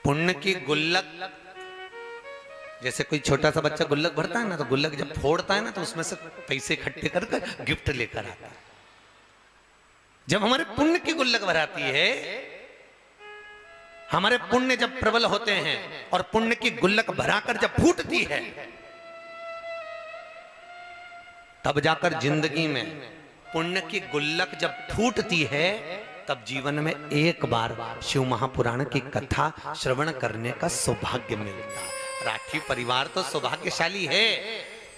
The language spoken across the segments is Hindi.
पुण्य की गुल्लक, जैसे कोई छोटा सा बच्चा गुल्लक भरता है ना, तो गुल्लक जब फोड़ता है ना तो उसमें से पैसे इकट्ठे कर गिफ्ट लेकर आता है। जब हमारे पुण्य की गुल्लक भराती है, हमारे पुण्य जब प्रबल होते हैं और पुण्य की गुल्लक भराकर जब फूटती है, तब जाकर जिंदगी में पुण्य की गुल्लक जब फूटती है, तब जीवन में एक बार शिव महापुराण की कथा श्रवण करने का सौभाग्य मिलता है। राठी परिवार तो सौभाग्यशाली है,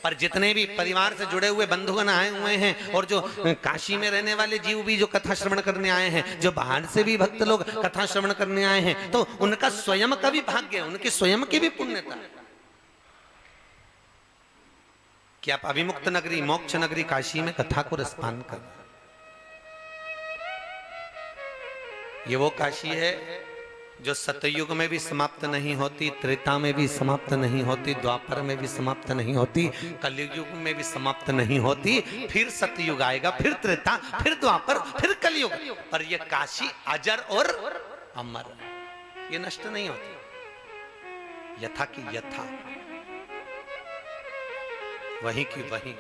पर जितने भी परिवार से जुड़े हुए बंधुगण आए हुए हैं और जो काशी में रहने वाले जीव भी जो कथा श्रवण करने आए हैं, जो बाहर से भी भक्त लोग कथा श्रवण करने आए हैं, तो उनका स्वयं का भी भाग्य है, उनकी स्वयं की भी पुण्यता है कि आप अभिमुक्त नगरी, मोक्ष नगरी काशी में कथा को रसपान कर। ये वो काशी है जो सतयुग में भी समाप्त नहीं होती, त्रेता में भी समाप्त नहीं होती, द्वापर में भी समाप्त नहीं होती, कलयुग में भी समाप्त नहीं होती। फिर सतयुग आएगा, फिर त्रेता, फिर द्वापर, फिर कलयुग, पर यह काशी अजर और अमर, ये नष्ट नहीं होती, यथा की यथा, वही की वही।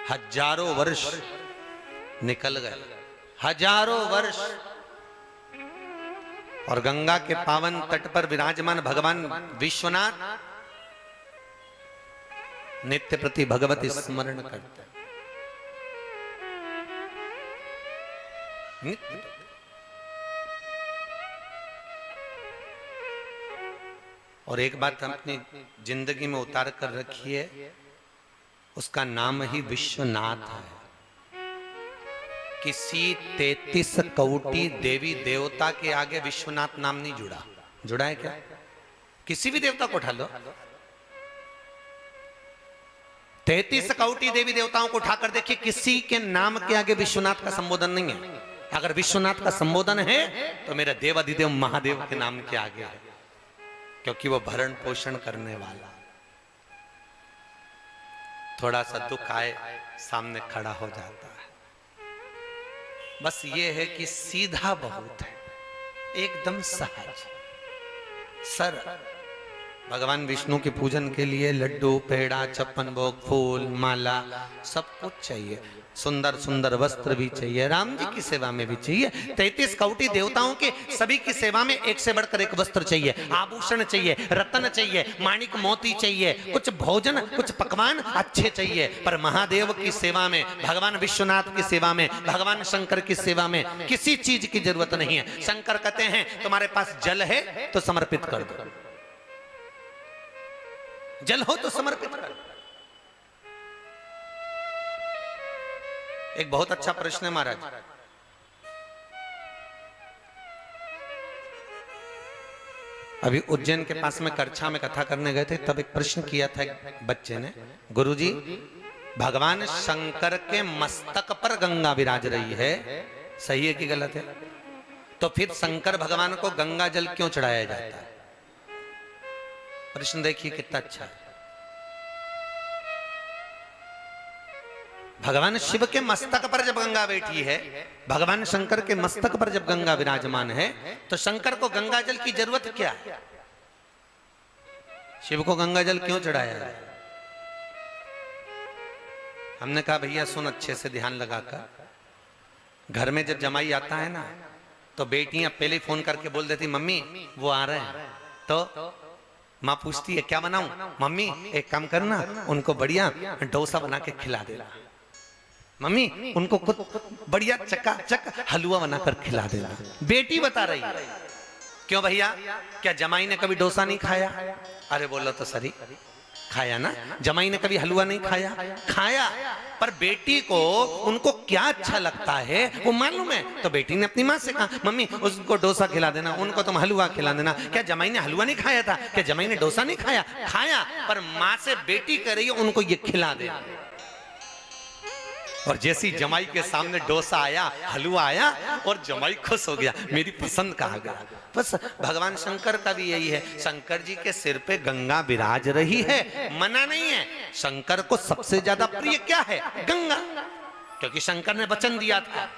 हजारों वर्ष निकल गए, हजारों वर्ष, और गंगा के पावन तट पर विराजमान भगवान विश्वनाथ नित्य प्रति भगवती स्मरण करते हैं। नित्य और एक बात हम अपनी जिंदगी में उतार कर रखी है, उसका नाम ही विश्वनाथ है। किसी 33 कोटि देवी देवता के आगे विश्वनाथ नाम नहीं जुड़ा। जुड़ा है क्या? किसी भी देवता को उठा लो, 33 कोटि देवी देवताओं को उठाकर देखिए, किसी के नाम के आगे विश्वनाथ का संबोधन नहीं है। अगर विश्वनाथ का संबोधन है तो मेरा देवाधिदेव महादेव के नाम के आगे है, क्योंकि वो भरण पोषण करने वाला। थोड़ा सा दुख आए सामने खड़ा हो जाता है। बस ये है कि सीधा बहुत है, एकदम सहज सरल। भगवान विष्णु के पूजन के लिए लड्डू, पेड़ा, छप्पन भोग, फूल, माला सब कुछ चाहिए। सुंदर सुंदर वस्त्र भी चाहिए, राम जी की सेवा में भी चाहिए। 33 कोटि देवताओं के सभी की सेवा में एक से बढ़कर एक वस्त्र चाहिए, आभूषण चाहिए, रत्न चाहिए, माणिक मोती चाहिए, कुछ भोजन, कुछ पकवान अच्छे चाहिए। पर महादेव की सेवा में, भगवान विश्वनाथ की सेवा में, भगवान शंकर की सेवा में किसी चीज की जरूरत नहीं है। शंकर कहते हैं तुम्हारे पास जल है तो समर्पित कर दो, जल हो तो समर्पित कर दो। एक बहुत अच्छा प्रश्न है महाराज। अभी उज्जैन के पास में करछा में कथा करने गए थे, तब एक प्रश्न किया था एक बच्चे ने, गुरुजी भगवान शंकर के मस्तक पर गंगा विराज रही है, सही है कि गलत है? तो फिर शंकर भगवान को गंगा जल क्यों चढ़ाया जाता है? प्रश्न देखिए कितना अच्छा है। भगवान शिव के मस्तक पर जब गंगा बैठी है, भगवान शंकर के मस्तक पर जब गंगा विराजमान है, तो शंकर को गंगा जल की जरूरत क्या है? शिव को गंगा जल क्यों चढ़ाया है? हमने कहा भैया सुन अच्छे से ध्यान लगाकर, घर में जब जमाई आता है ना, तो बेटियां पहले फोन करके बोल देती मम्मी वो आ रहे हैं। तो माँ पूछती है क्या बनाऊं? मम्मी एक काम करना, उनको बढ़िया डोसा बना के खिला देना। मम्मी उनको खुद बढ़िया चकाचक हलवा बनाकर खिला देना। बेटी बता रही है। क्यों भैया, क्या जमाई ने कभी डोसा नहीं खाया? अरे बोलो तो सही, खाया ना। जमाई ने कभी हलवा नहीं खाया? खाया। पर बेटी को उनको क्या अच्छा लगता है वो मालूम है। तो बेटी ने अपनी माँ से कहा मम्मी उसको डोसा खिला देना, उनको तुम हलवा खिला देना। क्या जमाई ने हलवा नहीं खाया था? क्या जमाई ने डोसा नहीं खाया? खाया। पर माँ से बेटी कह रही है उनको ये खिला दे। और जैसी जमाई के सामने डोसा आया, हलवा आया, और जमाई खुश हो गया, मेरी पसंद का आ गया। बस भगवान शंकर का भी यही है। शंकर जी के सिर पे गंगा विराज रही है, मना नहीं है। शंकर को सबसे ज्यादा प्रिय क्या है? गंगा। क्योंकि शंकर ने वचन दिया था।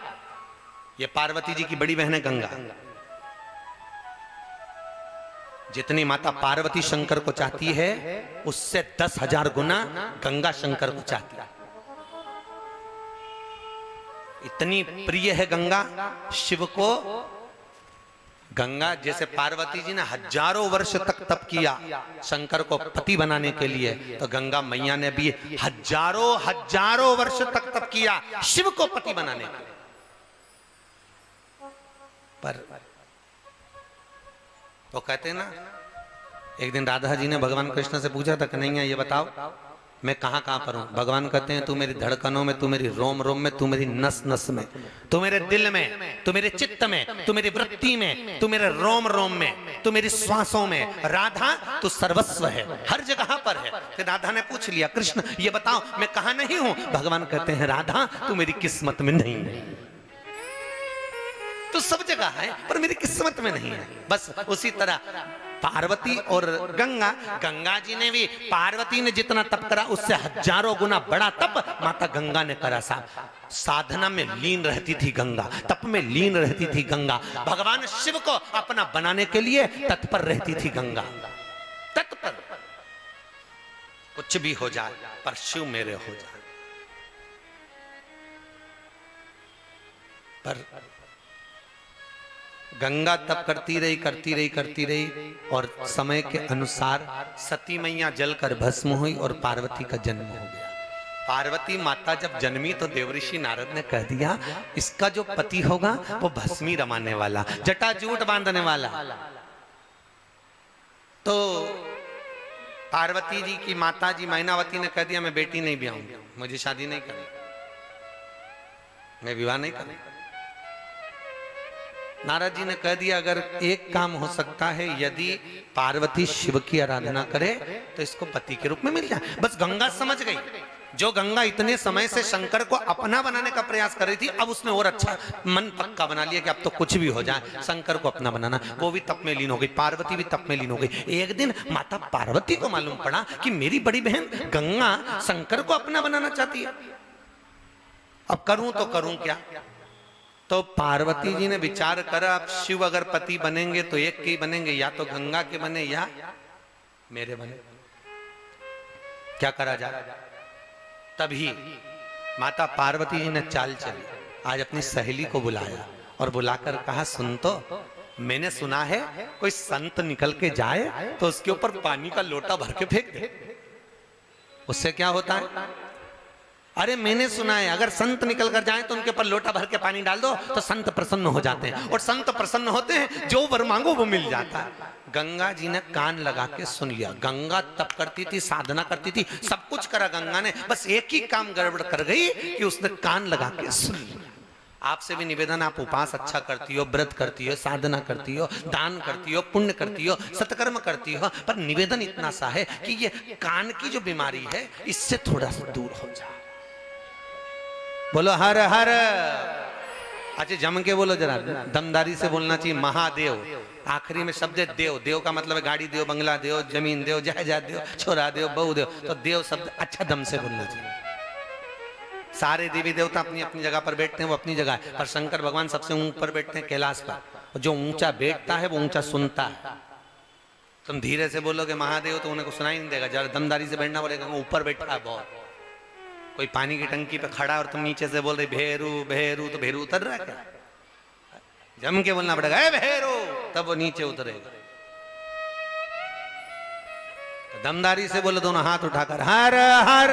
ये पार्वती जी की बड़ी बहन है गंगा। जितनी माता पार्वती शंकर को चाहती है उससे 10,000 गुना गंगा शंकर को चाहती है। इतनी प्रिय है गंगा शिव को। गंगा जैसे पार्वती जी ने हजारों वर्ष तक तप किया शंकर को पति बनाने के लिए, तो गंगा मैया ने भी हजारों वर्ष तक तप किया शिव को पति बनाने के लिए। पर वो कहते हैं ना, एक दिन राधा जी ने भगवान कृष्ण से पूछा था कन्हैया ये बताओ मैं कहां कहां पर हूं। भगवान कहते हैं तू मेरी धड़कनों में, तू मेरी रोम रोम में, तू मेरी नस नस में, तू मेरे दिल में, तू मेरे चित्त में, तू मेरी वृत्ति में, तू मेरे रोम रोम में, तू मेरी श्वासों में। राधा तू सर्वस्व है, हर जगह पर है। फिर राधा ने पूछ लिया कृष्ण ये बताओ मैं कहां नहीं हूं। भगवान कहते हैं राधा तू मेरी किस्मत में नहीं है, तू सब जगह है पर मेरी किस्मत में नहीं है। बस उसी तरह पार्वती और गंगा, गंगा जी ने भी पार्वती ने जितना तप करा उससे हजारों गुना बड़ा तप माता गंगा ने करा। साधना में लीन रहती थी गंगा, तप में लीन रहती थी गंगा, भगवान शिव को अपना बनाने के लिए तत्पर रहती थी गंगा। तत्पर, कुछ भी हो जाए पर शिव मेरे हो जाए। पर गंगा तप करती रही और समय के अनुसार सती मैया जलकर भस्म हुई और पार्वती का जन्म हो गया। पार्वती माता जब जन्मी तो देवऋषि नारद ने कह दिया इसका जो पति होगा वो भस्मी रमाने वाला, जटाजूट बांधने वाला। तो पार्वती जी की माता जी मैनावती ने कह दिया मैं बेटी नहीं ब्याहूंगी, मुझे शादी नहीं करनी, मैं विवाह नहीं करूंगी। नारद जी ने कह दिया अगर एक काम हो सकता है, यदि पार्वती शिव की आराधना करे तो इसको पति के रूप में मिल जाए। बस गंगा समझ गई, जो गंगा इतने समय से शंकर को अपना बनाने का प्रयास कर रही थी, अब उसने और अच्छा मन पक्का बना लिया कि अब तो कुछ भी हो जाए शंकर को अपना बनाना। वो भी तप में लीन हो गई, पार्वती भी तप में लीन हो गई। एक दिन माता पार्वती को मालूम पड़ा कि मेरी बड़ी बहन गंगा शंकर को अपना बनाना चाहती है, अब करूं तो करूं क्या। तो पार्वती जी ने विचार करा अब शिव अगर पति बनेंगे तो एक के ही बनेंगे, या तो गंगा के बने या मेरे बने, क्या करा जाए। तभी माता पार्वती जी ने चाल चली, आज अपनी सहेली को बुलाया और बुलाकर कहा सुन तो मैंने सुना है कोई संत निकल के जाए तो उसके ऊपर पानी का लोटा भर के फेंक दे, उससे क्या होता है। अरे मैंने सुना है अगर संत निकल कर जाए तो उनके ऊपर लोटा भर के पानी डाल दो तो संत प्रसन्न हो जाते हैं, और संत प्रसन्न होते हैं जो वर मांगो वो मिल जाता है। गंगा जी ने कान लगा के सुन लिया। गंगा तप करती थी, साधना करती थी, सब कुछ करा गंगा ने, बस एक ही काम गड़बड़ कर गई कि उसने कान लगा के सुन लिया। आपसे भी निवेदन, आप उपास अच्छा करती हो, व्रत करती हो, साधना करती हो, दान करती हो, पुण्य करती हो, सत्कर्म करती हो, पर निवेदन इतना सा है कि ये कान की जो बीमारी है इससे थोड़ा सा दूर हो जाए। बोलो हर हर। अच्छा जम के बोलो जरा, दमदारी से बोलना चाहिए। महादेव, आखिरी में शब्द है देव। देव का मतलब है गाड़ी देव, बंगला देव, जमीन देव, जायदाद देव, छोरा देव, बहू देव। तो देव शब्द अच्छा दम से बोलना चाहिए। सारे देवी देवता अपनी अपनी जगह पर बैठते हैं, वो अपनी जगह है, पर शंकर भगवान सबसे ऊपर बैठते हैं कैलाश पर। जो ऊंचा बैठता है वो ऊंचा सुनता है। तुम धीरे से बोलोगे महादेव तो उन्हें को सुनाई नहीं देगा। जरा दमदारी से बैठना बोलेगा ऊपर बैठा है बहुत। कोई पानी की टंकी पे खड़ा और तुम नीचे से बोल रहे भेरू भेरू, तो भेरू उतर रहा है क्या। जम के बोलना पड़ेगा ए भेरू, तब वो नीचे उतरेगा। तो दमदारी से बोलो दोनों हाथ उठाकर हर हर।